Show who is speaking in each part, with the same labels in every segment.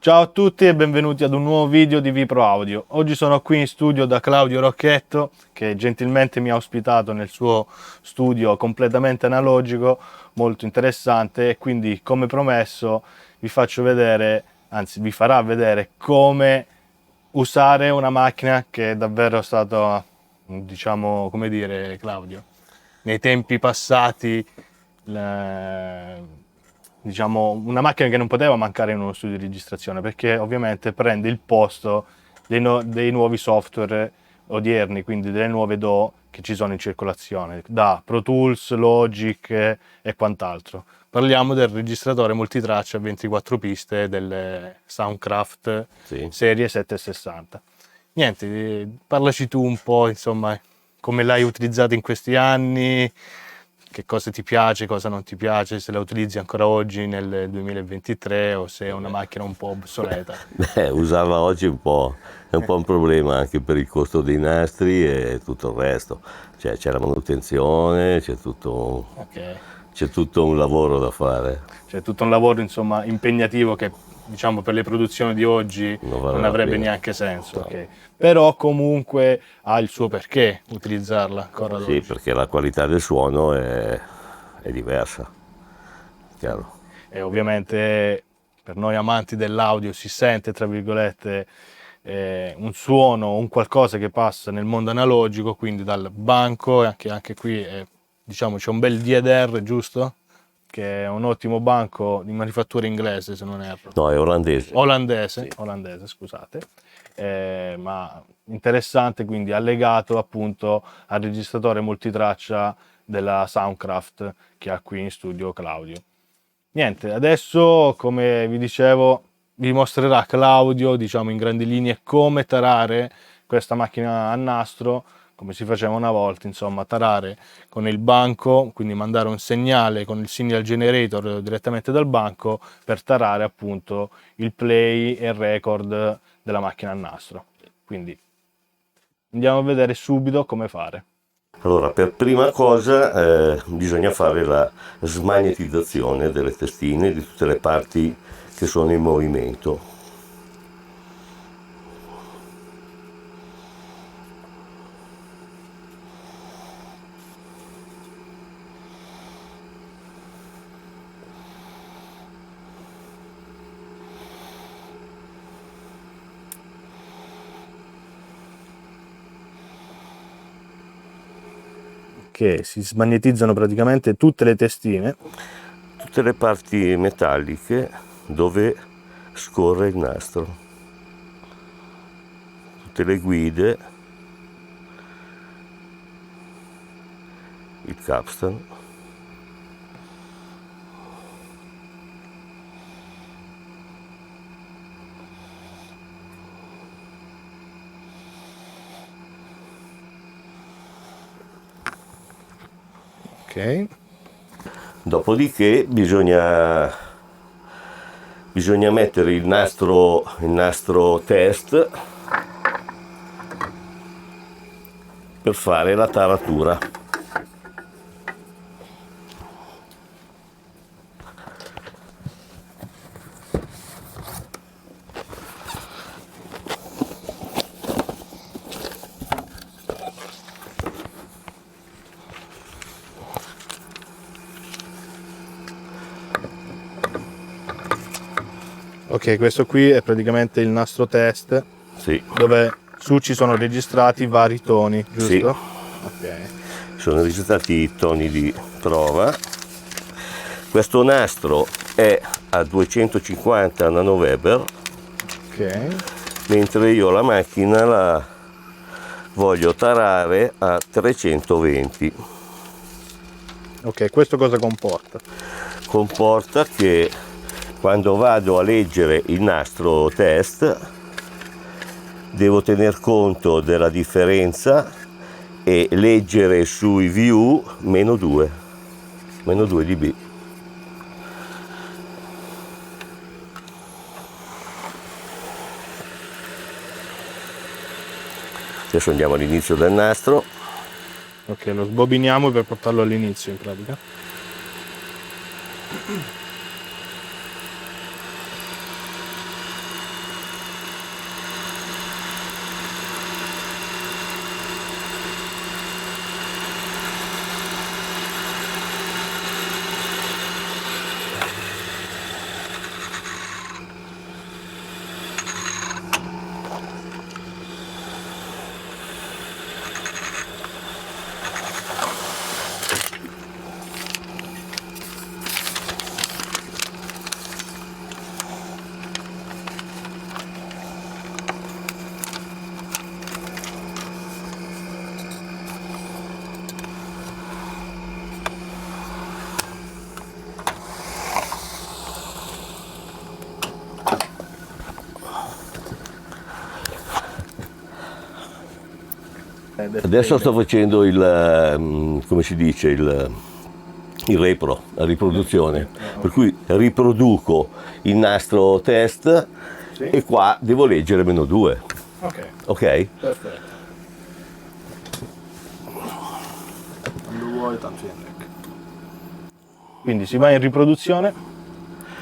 Speaker 1: Ciao a tutti e benvenuti ad un nuovo video di Vipro Audio. Oggi sono qui in studio da Claudio Rocchetto, che gentilmente mi ha ospitato nel suo studio completamente analogico, molto interessante, e quindi, come promesso, vi faccio vedere, anzi vi farà vedere come usare una macchina che è davvero stata, diciamo, come dire, Claudio, nei tempi passati, diciamo, una macchina che non poteva mancare in uno studio di registrazione, perché ovviamente prende il posto dei nuovi software odierni, quindi delle nuove DAW che ci sono in circolazione, da Pro Tools, Logic e quant'altro. Parliamo del registratore multitraccia a 24 piste del Soundcraft serie 760. Niente, parlaci tu un po', insomma, come l'hai utilizzato in questi anni, che cosa ti piace, cosa non ti piace, se la utilizzi ancora oggi nel 2023 o se è una macchina un po' obsoleta.
Speaker 2: Usarla oggi è un po' un problema anche per il costo dei nastri e tutto il resto. Cioè, c'è la manutenzione, c'è tutto un lavoro da fare.
Speaker 1: C'è tutto un lavoro, insomma, impegnativo che, diciamo, per le produzioni di oggi non avrebbe neanche senso. Okay. Però comunque ha il suo perché utilizzarla ancora ad oggi.
Speaker 2: Sì, perché la qualità del suono è diversa, chiaro.
Speaker 1: E ovviamente per noi amanti dell'audio si sente, tra virgolette, un suono, un qualcosa che passa nel mondo analogico, quindi dal banco, anche qui diciamo c'è un bel DDR, giusto? Che è un ottimo banco di manifattura inglese, se non erro.
Speaker 2: No, è olandese.
Speaker 1: Olandese, scusate. Ma interessante, quindi allegato appunto al registratore multitraccia della Soundcraft che ha qui in studio Claudio. Niente, adesso, come vi dicevo, vi mostrerà Claudio, diciamo in grandi linee, come tarare questa macchina a nastro, come si faceva una volta, insomma, tarare con il banco, quindi mandare un segnale con il signal generator direttamente dal banco per tarare appunto il play e il record della macchina a nastro. Quindi andiamo a vedere subito come fare.
Speaker 2: Allora, per prima cosa bisogna fare la smagnetizzazione delle testine di tutte le parti che sono in movimento.
Speaker 1: Che si smagnetizzano praticamente tutte le testine,
Speaker 2: tutte le parti metalliche dove scorre il nastro, tutte le guide, il capstan,
Speaker 1: ok.
Speaker 2: Dopodiché bisogna mettere il nastro test per fare la taratura.
Speaker 1: Ok, questo qui è praticamente il nastro test,
Speaker 2: Sì.
Speaker 1: dove su ci sono registrati vari toni, giusto?
Speaker 2: Sì.
Speaker 1: Okay.
Speaker 2: Sono registrati i toni di prova. Questo nastro è a 250 nanoweber,
Speaker 1: Okay.
Speaker 2: mentre io la macchina la voglio tarare a 320.
Speaker 1: Ok, questo cosa comporta?
Speaker 2: Comporta che quando vado a leggere il nastro test devo tener conto della differenza e leggere sui view meno 2 dB. Adesso andiamo all'inizio del nastro.
Speaker 1: Ok, lo sbobiniamo per portarlo all'inizio in pratica.
Speaker 2: Adesso sto facendo come si dice, il repro, la riproduzione, per cui riproduco il nastro test e qua devo leggere -2. Ok?
Speaker 1: Perfetto. Quando vuoi, tanto io. Quindi si va in riproduzione?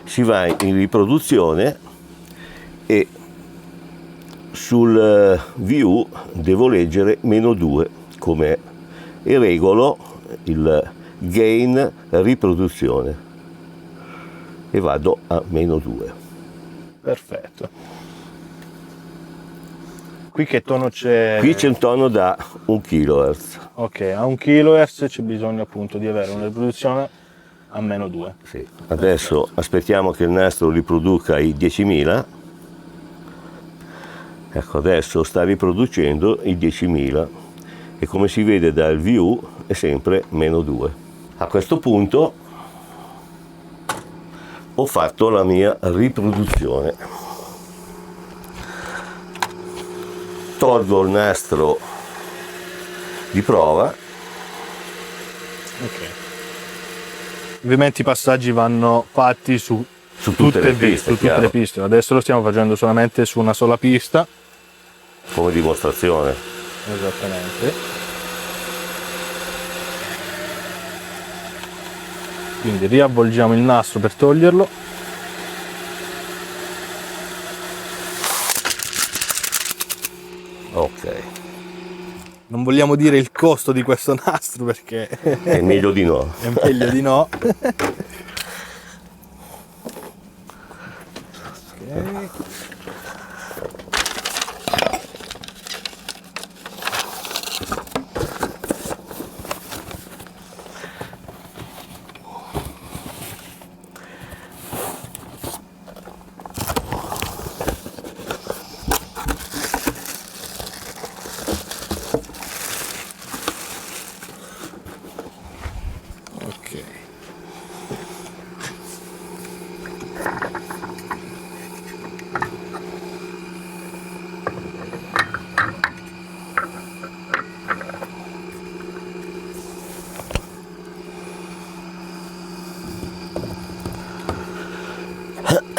Speaker 2: Si va in riproduzione e sul view devo leggere -2 come e regolo il gain riproduzione e vado a -2.
Speaker 1: Perfetto. Qui che tono c'è?
Speaker 2: Qui c'è un tono da 1 kHz.
Speaker 1: Ok, a 1 kHz c'è bisogno appunto di avere una riproduzione a -2.
Speaker 2: Sì. Adesso aspettiamo che il nastro riproduca i 10.000. Ecco, adesso sta riproducendo i 10.000 e come si vede dal view è sempre -2. A questo punto ho fatto la mia riproduzione. Tolgo il nastro di prova.
Speaker 1: Ok. Ovviamente i passaggi vanno fatti su tutte le piste. Adesso lo stiamo facendo solamente su una sola pista.
Speaker 2: Come dimostrazione.
Speaker 1: Esattamente. Quindi riavvolgiamo il nastro per toglierlo.
Speaker 2: Ok.
Speaker 1: Non vogliamo dire il costo di questo nastro perché
Speaker 2: È meglio di no.
Speaker 1: è meglio di no. Ok.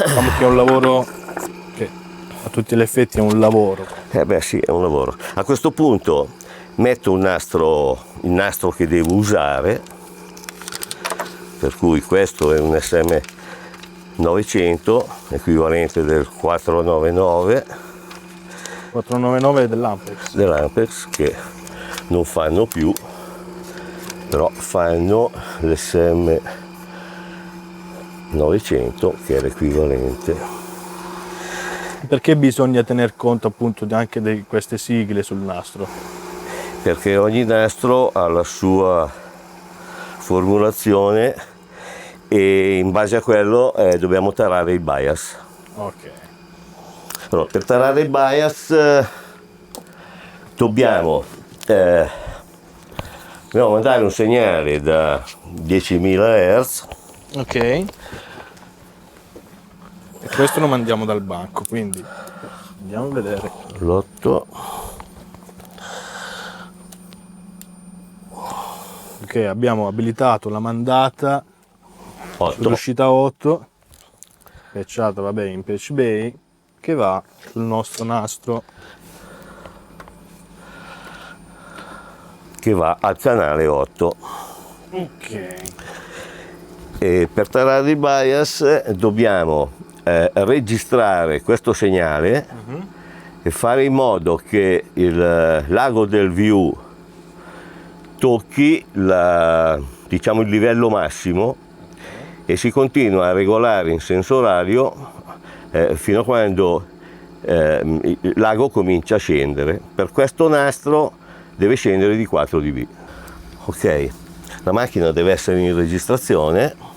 Speaker 1: Diciamo che è un lavoro che a tutti gli effetti è un lavoro.
Speaker 2: Beh sì, è un lavoro. A questo punto metto il nastro che devo usare, per cui questo è un SM 900, equivalente del 499 dell'Ampex, che non fanno più, però fanno l'SM 900 che è l'equivalente.
Speaker 1: Perché bisogna tener conto appunto anche di queste sigle sul nastro?
Speaker 2: Perché ogni nastro ha la sua formulazione e in base a quello dobbiamo tarare il bias.
Speaker 1: Ok.
Speaker 2: Allora, per tarare il bias dobbiamo mandare un segnale da 10.000 Hz.
Speaker 1: Ok. E questo lo mandiamo dal banco, quindi andiamo a vedere.
Speaker 2: L'8.
Speaker 1: Ok, abbiamo abilitato la mandata sull'uscita 8, patchata vabbè in Patch Bay, che va sul nostro nastro
Speaker 2: che va al canale 8.
Speaker 1: Ok.
Speaker 2: E per tarare il bias dobbiamo registrare questo segnale e fare in modo che il l'ago del view tocchi diciamo il livello massimo e si continua a regolare in senso orario fino a quando l'ago comincia a scendere. Per questo nastro deve scendere di 4 dB. Ok, la macchina deve essere in registrazione.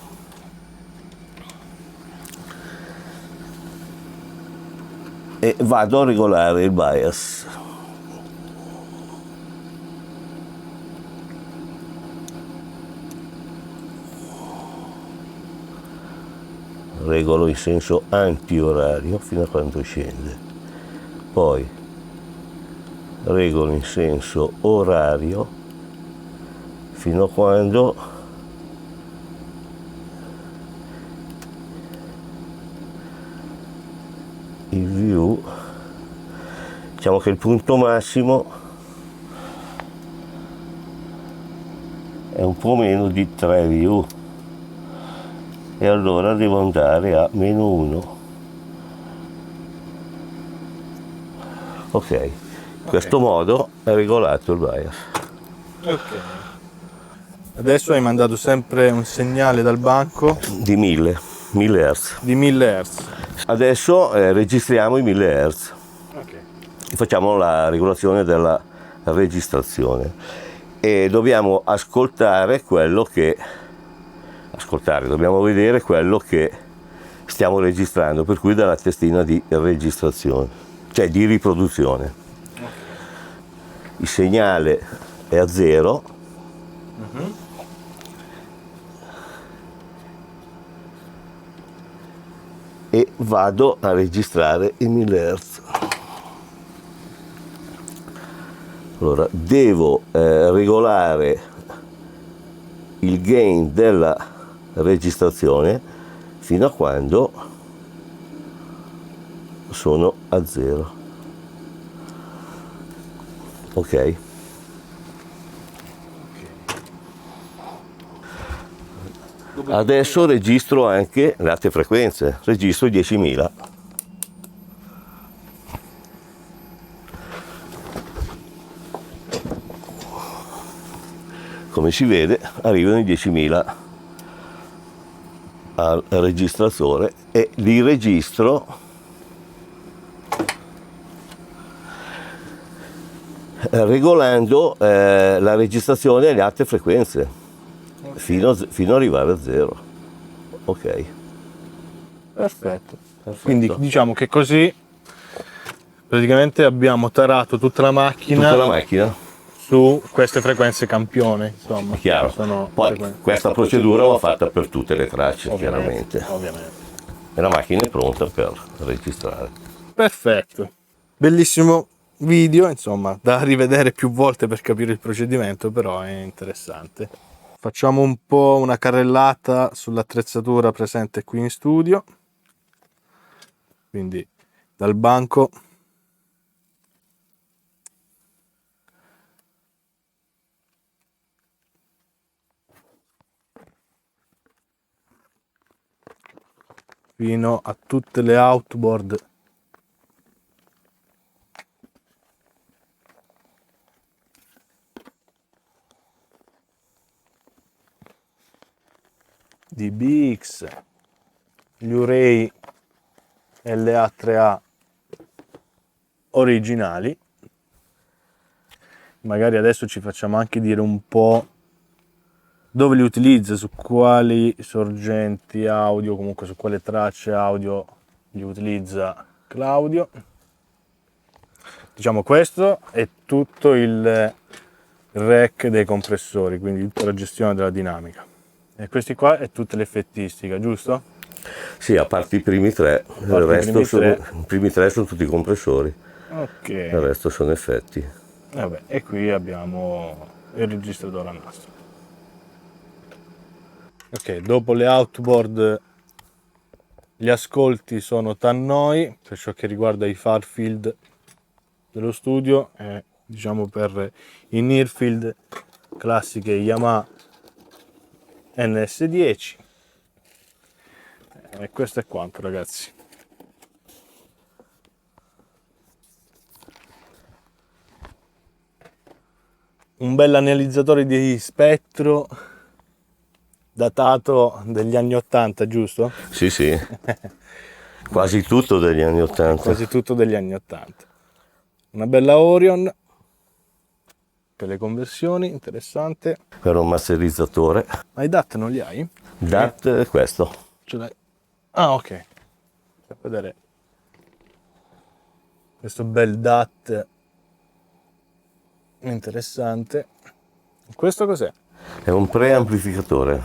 Speaker 2: E vado a regolare il bias. Regolo in senso antiorario fino a quando scende. Poi regolo in senso orario fino a quando il view, diciamo che il punto massimo è un po' meno di 3 view, e allora devo andare a -1. Ok, in questo modo è regolato il bias.
Speaker 1: Ok. Adesso hai mandato sempre un segnale dal banco
Speaker 2: Di 1000 Hz.
Speaker 1: di 1000 Hz.
Speaker 2: Adesso registriamo i 1000 Hz.
Speaker 1: Ok.
Speaker 2: Facciamo la regolazione della registrazione e dobbiamo ascoltare dobbiamo vedere quello che stiamo registrando, per cui dalla testina di registrazione, cioè di riproduzione. Il segnale è a 0. E vado a registrare i 1000 Hz. Allora, devo regolare il gain della registrazione fino a quando sono a 0. Ok? Adesso registro anche le altre frequenze, registro i 10.000. Come si vede, arrivano i 10.000 al registratore e li registro regolando la registrazione alle altre frequenze. Fino ad arrivare a 0. Ok.
Speaker 1: Perfetto. Quindi diciamo che così praticamente abbiamo tarato tutta la macchina su queste frequenze campione, insomma.
Speaker 2: Chiaro. Poi questa procedura va fatta per tutte le tracce, chiaramente.
Speaker 1: Ovviamente.
Speaker 2: E la macchina è pronta per registrare.
Speaker 1: Perfetto. Bellissimo video, insomma, da rivedere più volte per capire il procedimento, però è interessante. Facciamo un po' una carrellata sull'attrezzatura presente qui in studio. Quindi dal banco fino a tutte le outboard di BX, gli Urei LA3A originali. Magari adesso ci facciamo anche dire un po' dove li utilizza, su quali sorgenti audio, comunque su quale tracce audio li utilizza Claudio. Diciamo, questo è tutto il rack dei compressori, quindi tutta la gestione della dinamica. E questi qua è tutta l'effettistica, giusto?
Speaker 2: Sì, a parte i primi tre, i primi tre sono tutti compressori.
Speaker 1: Ok.
Speaker 2: Il resto sono effetti.
Speaker 1: Vabbè, e qui abbiamo il registratore a nastro. Ok, dopo le outboard gli ascolti sono Tannoy per ciò che riguarda i far field dello studio e diciamo per i near field classiche Yamaha NS10. E questo è quanto, ragazzi. Un bel analizzatore di spettro datato degli anni 80, giusto?
Speaker 2: Sì, sì. Quasi tutto degli anni 80.
Speaker 1: Quasi tutto degli anni 80. Una bella Orion per le conversioni, interessante.
Speaker 2: Per un masterizzatore.
Speaker 1: Ma i DAT non li hai?
Speaker 2: DAT è questo.
Speaker 1: Ce l'hai? Ah, ok. Per vedere questo bel DAT interessante. Questo cos'è?
Speaker 2: È un preamplificatore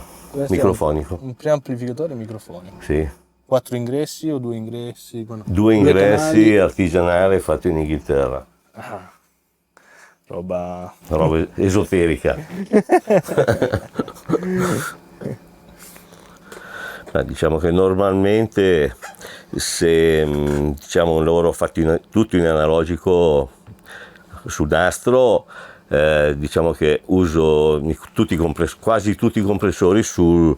Speaker 2: microfonico.
Speaker 1: Un preamplificatore microfonico.
Speaker 2: Sì.
Speaker 1: 4 ingressi o 2 ingressi?
Speaker 2: 2 ingressi, artigianale, fatto in Inghilterra.
Speaker 1: Ah. roba
Speaker 2: esoterica. Ma diciamo che normalmente se diciamo un lavoro fatto tutto in analogico su nastro, diciamo che uso quasi tutti i compressori su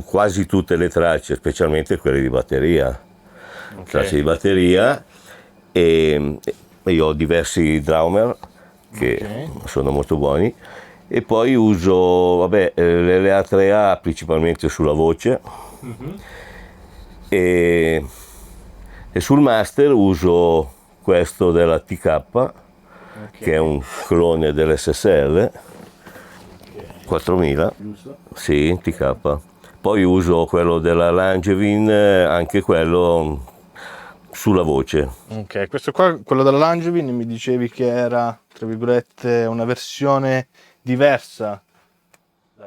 Speaker 2: quasi tutte le tracce, specialmente quelle di batteria. Tracce di batteria, e io ho diversi Drummer che sono molto buoni, e poi uso vabbè, l'LA3A principalmente sulla voce, e sul master uso questo della TK, che è un clone dell'SSL 4000, sì, TK. Poi uso quello della Langevin, anche quello sulla voce.
Speaker 1: Ok, questo qua, quello della Langevin, mi dicevi che era, tra virgolette, una versione diversa.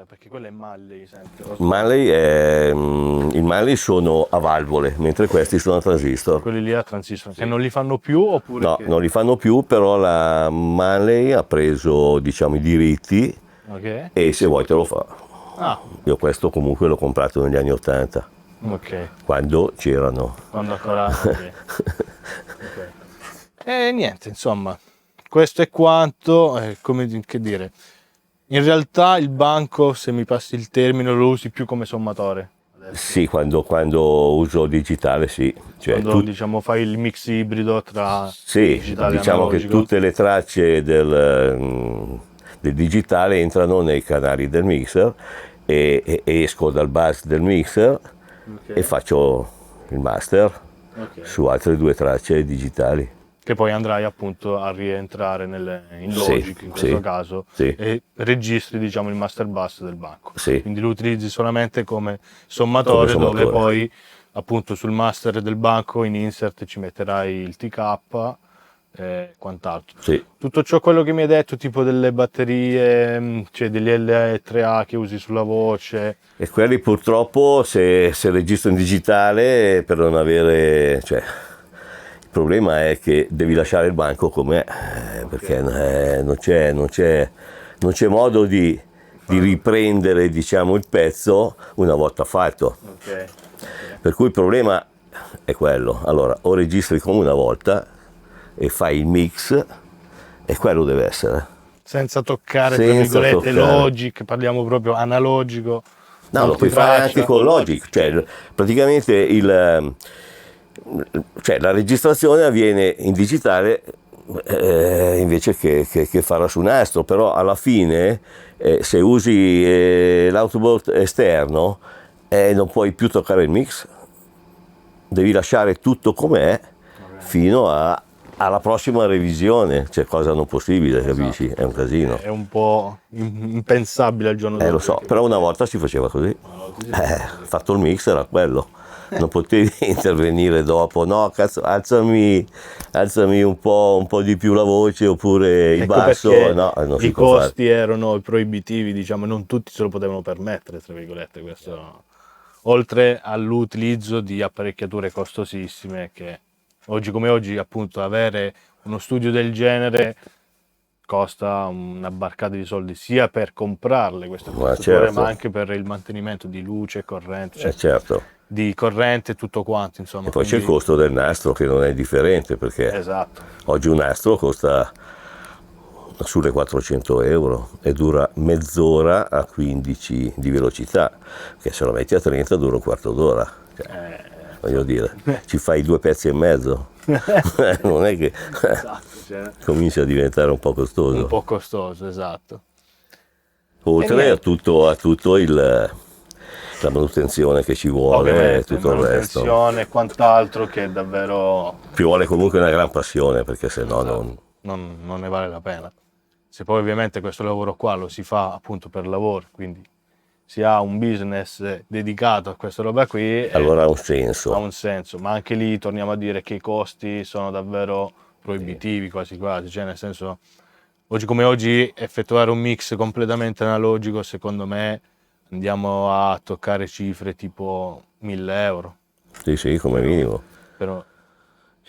Speaker 1: Perché quello è Malley, sempre.
Speaker 2: I Malley sono a valvole, mentre questi sono a transistor.
Speaker 1: Quelli lì a transistor, che non li fanno più oppure?
Speaker 2: No, non li fanno più, però la Malley ha preso, diciamo, i diritti, e se vuoi te lo fa. Io questo comunque l'ho comprato negli anni 80. Quando c'erano.
Speaker 1: Quando ancora. E niente, insomma, questo è quanto, come che dire. In realtà il banco, se mi passi il termine, lo usi più come sommatore.
Speaker 2: Sì, quando uso digitale sì. Cioè,
Speaker 1: quando diciamo fai il mix ibrido tra
Speaker 2: digitale e diciamo analogico. Che tutte le tracce del digitale entrano nei canali del mixer, e esco dal bus del mixer e faccio il master su altre 2 tracce digitali.
Speaker 1: Che poi andrai appunto a rientrare in Logic in questo caso, e registri diciamo il master bus del banco. Quindi lo utilizzi solamente come sommatore, dove poi appunto sul master del banco in insert ci metterai il TK e quant'altro. Tutto ciò, quello che mi hai detto, tipo delle batterie, cioè degli LA3A che usi sulla voce.
Speaker 2: E quelli purtroppo se registro in digitale, per non avere, cioè, il problema è che devi lasciare il banco com'è, perché non c'è modo di riprendere, diciamo, il pezzo una volta fatto. Per cui il problema è quello. Allora, o registri come una volta e fai il mix, e quello deve essere.
Speaker 1: Senza toccare, tra virgolette, Logic, parliamo proprio analogico.
Speaker 2: No, lo puoi fare anche con Logic, cioè praticamente la registrazione avviene in digitale invece che farla su nastro, però alla fine se usi l'outboard esterno non puoi più toccare il mix, devi lasciare tutto com'è fino alla prossima revisione, cioè cosa non possibile, capisci? È un casino.
Speaker 1: È un po' impensabile al giorno d'oggi.
Speaker 2: Lo so, però una volta si faceva così. Fatto il mix era quello. Non potevi intervenire dopo, no, cazzo, alzami un po' di più la voce, oppure il basso, no, non si può fare.
Speaker 1: I costi erano proibitivi, diciamo, non tutti se lo potevano permettere, tra virgolette, questo. Oltre all'utilizzo di apparecchiature costosissime, che oggi come oggi, appunto, avere uno studio del genere costa una barcata di soldi, sia per comprarle queste attrezzature, ma anche per il mantenimento di luce, corrente, di corrente e tutto quanto, insomma.
Speaker 2: E poi c'è il costo del nastro, che non è differente, perché oggi un nastro costa sulle 400 euro e dura mezz'ora a 15 di velocità, che se lo metti a 30 dura un quarto d'ora. Voglio dire, ci fai 2 pezzi e mezzo. Non è che comincia a diventare un po' costoso.
Speaker 1: Un po' costoso, esatto.
Speaker 2: Oltre a tutto la manutenzione che ci vuole, e tutto il resto.
Speaker 1: Manutenzione e quant'altro, che è davvero.
Speaker 2: Ci vuole comunque una gran passione, perché se no
Speaker 1: non ne vale la pena. Se poi ovviamente questo lavoro qua lo si fa appunto per lavoro, quindi si ha un business dedicato a questa roba qui,
Speaker 2: allora ha un senso.
Speaker 1: Ha un senso, ma anche lì torniamo a dire che i costi sono davvero proibitivi, quasi quasi, cioè nel senso, oggi come oggi effettuare un mix completamente analogico, secondo me andiamo a toccare cifre tipo 1.000 euro.
Speaker 2: Sì, come minimo.
Speaker 1: Però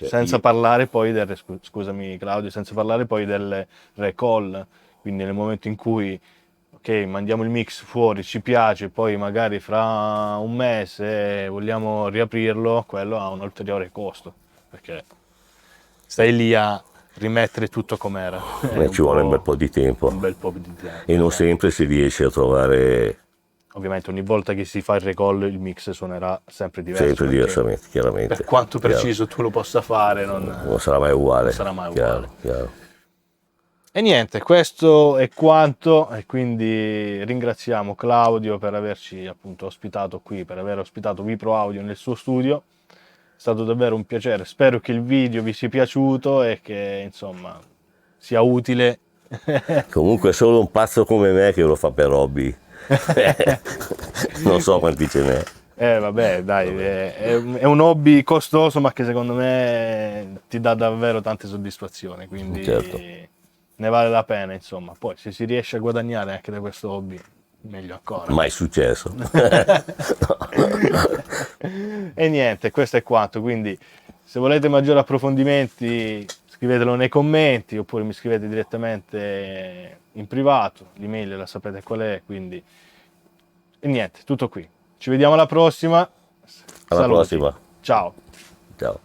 Speaker 1: senza parlare poi scusami Claudio, senza parlare poi del recall, quindi nel momento in cui ok, mandiamo il mix fuori, ci piace, poi magari fra un mese vogliamo riaprirlo, quello ha un ulteriore costo, perché stai lì a rimettere tutto com'era.
Speaker 2: Ci vuole un bel po' di tempo.
Speaker 1: Un bel po' di tempo.
Speaker 2: E non sempre si riesce a trovare...
Speaker 1: Ovviamente ogni volta che si fa il recall il mix suonerà sempre diverso.
Speaker 2: Sempre diversamente, chiaramente.
Speaker 1: Per quanto preciso tu lo possa fare, non
Speaker 2: sarà mai uguale.
Speaker 1: Non sarà mai uguale.
Speaker 2: Chiaro.
Speaker 1: E niente, questo è quanto, e quindi ringraziamo Claudio per averci appunto ospitato qui, per aver ospitato Vipro Audio nel suo studio. È stato davvero un piacere, spero che il video vi sia piaciuto e che insomma sia utile.
Speaker 2: Comunque solo un pazzo come me che lo fa per hobby. Non so quanti ce n'è.
Speaker 1: Vabbè, dai, è un hobby costoso ma che secondo me ti dà davvero tante soddisfazioni, quindi
Speaker 2: certo,
Speaker 1: ne vale la pena, insomma. Poi se si riesce a guadagnare anche da questo hobby, meglio ancora.
Speaker 2: Mai successo.
Speaker 1: E niente, questo è quanto, quindi se volete maggiori approfondimenti scrivetelo nei commenti oppure mi scrivete direttamente in privato, l'email la sapete qual è, quindi e niente, tutto qui. Ci vediamo alla prossima.
Speaker 2: Alla
Speaker 1: Saluti.
Speaker 2: prossima.
Speaker 1: Ciao.
Speaker 2: Ciao.